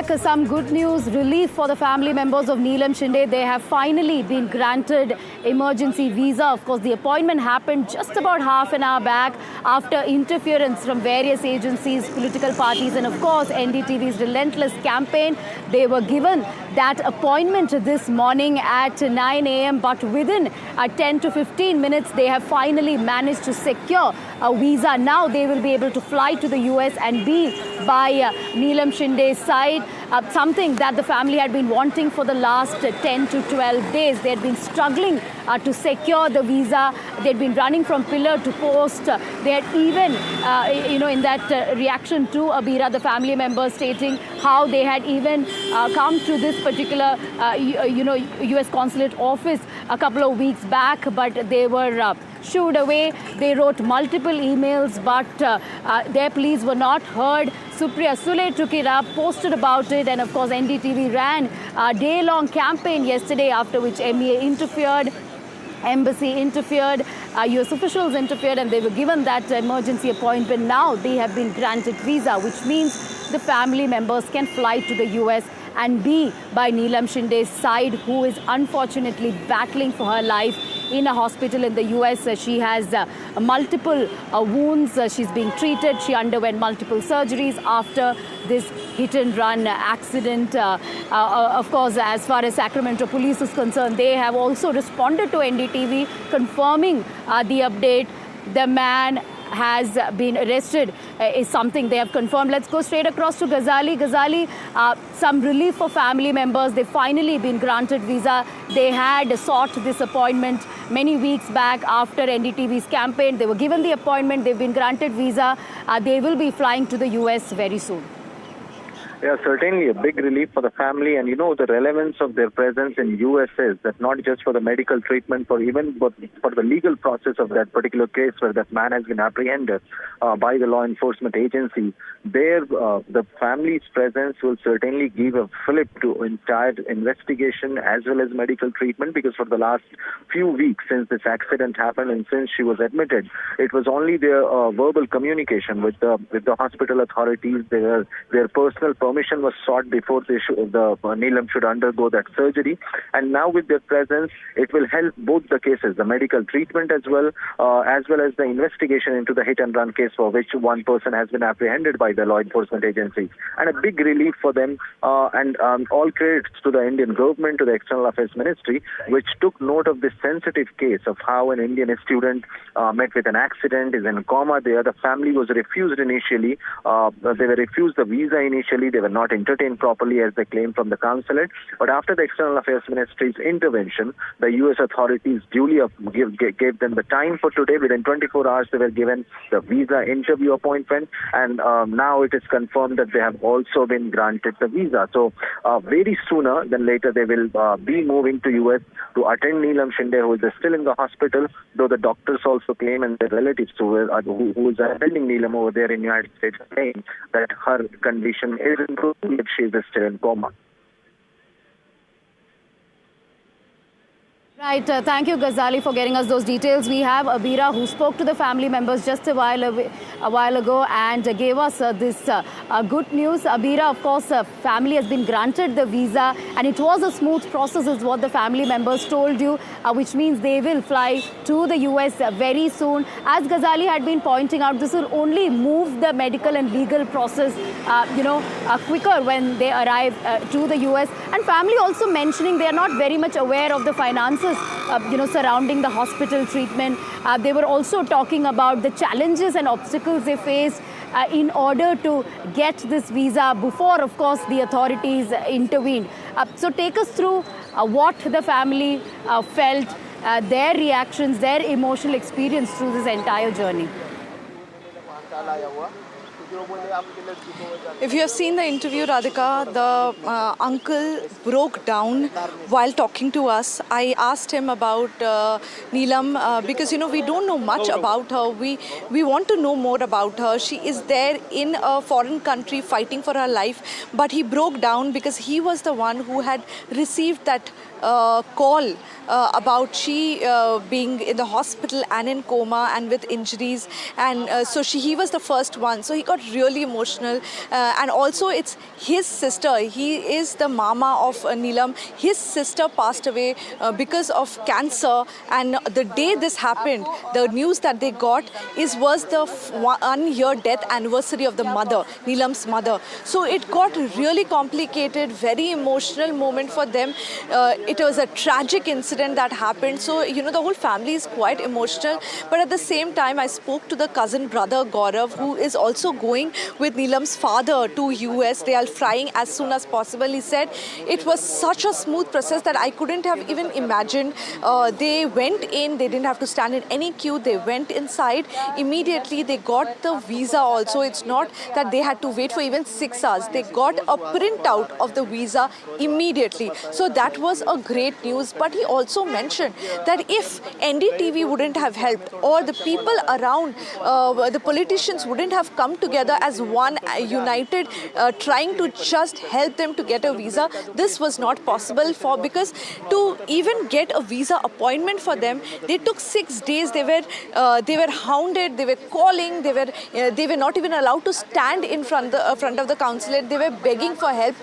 Some good news, relief for the family members of Neelam Shinde. They have finally been granted emergency visa. Of course, the appointment happened just about half an hour back after interference from various agencies, political parties, and of course, NDTV's relentless campaign. They were given that appointment this morning at 9 a.m. But within 10 to 15 minutes, they have finally managed to secure a visa. Now they will be able to fly to the US and be by Neelam Shinde's side. Something that the family had been wanting for the last 10 to 12 days. They had been struggling to secure the visa. They'd been running from pillar to post. They had even, in that reaction to Abira, the family members stating how they had even come to this particular, US consulate office a couple of weeks back, but they were shooed away. They wrote multiple emails, but their pleas were not heard. Supriya Sule took it up, posted about it, and of course NDTV ran a day-long campaign yesterday, after which MEA interfered, embassy interfered, US officials interfered, and they were given that emergency appointment. Now they have been granted visa, which means the family members can fly to the US and be by Neelam Shinde's side, who is unfortunately battling for her life in a hospital in the US. She has multiple wounds. She's being treated. She underwent multiple surgeries after this hit-and-run accident. Of course, as far as Sacramento police is concerned, they have also responded to NDTV, confirming the update. The man has been arrested is something they have confirmed. Let's go straight across to Ghazali. Ghazali, some relief for family members. They've finally been granted visa. They had sought this appointment many weeks back after NDTV's campaign. They were given the appointment. They've been granted visa. They will be flying to the US very soon. Yeah, certainly a big relief for the family, and the relevance of their presence in US is that not just for the medical treatment, but for the legal process of that particular case where that man has been apprehended by the law enforcement agency. There, the family's presence will certainly give a flip to entire investigation as well as medical treatment, because for the last few weeks since this accident happened and since she was admitted, it was only their verbal communication with the hospital authorities. Their personal permission was sought before Neelam should undergo that surgery, and now with their presence, it will help both the cases, the medical treatment as well as the investigation into the hit-and-run case for which one person has been apprehended by the law enforcement agencies, and a big relief for them. And all credits to the Indian government, to the External Affairs Ministry, which took note of this sensitive case of how an Indian student met with an accident, is in coma there. The family was refused initially. They were refused the visa initially. They were not entertained properly, as they claimed from the consulate. But after the External Affairs Ministry's intervention, the US authorities duly gave them the time for today. Within 24 hours, they were given the visa interview appointment, and now it is confirmed that they have also been granted the visa. So very sooner than later, they will be moving to US to attend Neelam Shinde, who is still in the hospital, though the doctors also claim, and their relatives who is attending Neelam over there in the United States, claim that her condition is improving, but she is still in coma. Right. Thank you, Ghazali, for getting us those details. We have Abira, who spoke to the family members just a while ago and gave us this good news. Abira, of course, family has been granted the visa, and it was a smooth process, is what the family members told you, which means they will fly to the US very soon. As Ghazali had been pointing out, this will only move the medical and legal process, quicker when they arrive to the US. And family also mentioning they are not very much aware of the finances surrounding the hospital treatment. They were also talking about the challenges and obstacles they faced in order to get this visa before, of course, the authorities intervened. So take us through what the family felt, their reactions, their emotional experience through this entire journey. If you have seen the interview, Radhika, the uncle broke down while talking to us. I asked him about Neelam because, we don't know much about her. We want to know more about her. She is there in a foreign country fighting for her life. But he broke down because he was the one who had received that call about she being in the hospital and in coma and with injuries, and so he was the first one. So he got really emotional, and also it's his sister. He is the mama of Neelam. His sister passed away because of cancer, and the day this happened, the news that they got was the 1 year death anniversary of the mother, Neelam's mother. So it got really complicated, very emotional moment for them. It was a tragic incident that happened. So, you know, the whole family is quite emotional. But at the same time, I spoke to the cousin brother, Gaurav, who is also going with Neelam's father to US. They are flying as soon as possible. He said it was such a smooth process that I couldn't have even imagined. They went in, they didn't have to stand in any queue. They went inside. Immediately, they got the visa also. It's not that they had to wait for even 6 hours. They got a printout of the visa immediately. So that was a great news. But he also mentioned that if NDTV wouldn't have helped, or the people around, the politicians wouldn't have come together as one, united, trying to just help them to get a visa, this was not possible because to even get a visa appointment for them, they took 6 days. They were hounded. They were calling. They were not even allowed to stand in front of the consulate. They were begging for help.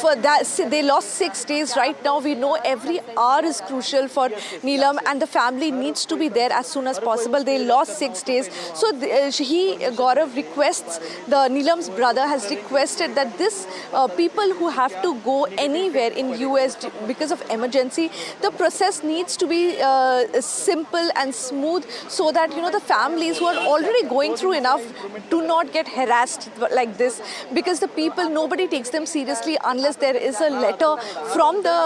For that, they lost 6 days. Right now, we know every hour is crucial for Neelam, and the family needs to be there as soon as possible. They lost 6 days. So Gaurav requests, Neelam's brother has requested that this people who have to go anywhere in US because of emergency, the process needs to be simple and smooth, so that, you know, the families who are already going through enough do not get harassed like this, because the people, nobody takes them seriously unless there is a letter from the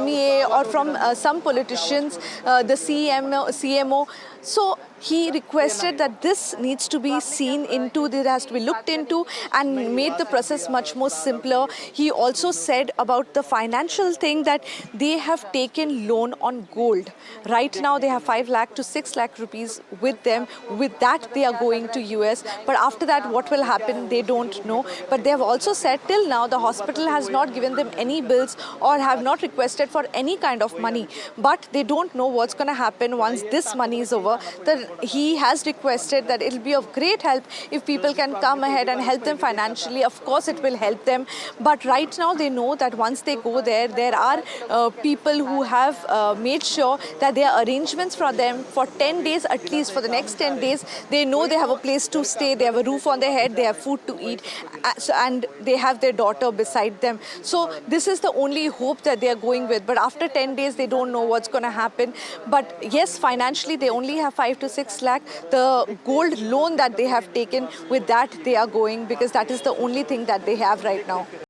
MEA or from some politicians, the CMO. So he requested that this needs to be seen into, there has to be looked into, and made the process much more simpler. He also said about the financial thing that they have taken loan on gold. Right now they have 5 lakh to 6 lakh rupees with them. With that they are going to US. But after that what will happen, they don't know. But they have also said till now the hospital has not given them any bills or have not requested for any kind of money. But they don't know what's going to happen once this money is over. He has requested that it will be of great help if people can come ahead and help them financially. Of course, it will help them. But right now, they know that once they go there, there are people who have made sure that there are arrangements for them for 10 days, at least for the next 10 days. They know they have a place to stay, they have a roof on their head, they have food to eat, and they have their daughter beside them. So this is the only hope that they are going with. But after 10 days, they don't know what's going to happen. But yes, financially, they only have 5 to 6 lakh. The gold loan that they have taken, with that they are going, because that is the only thing that they have right now.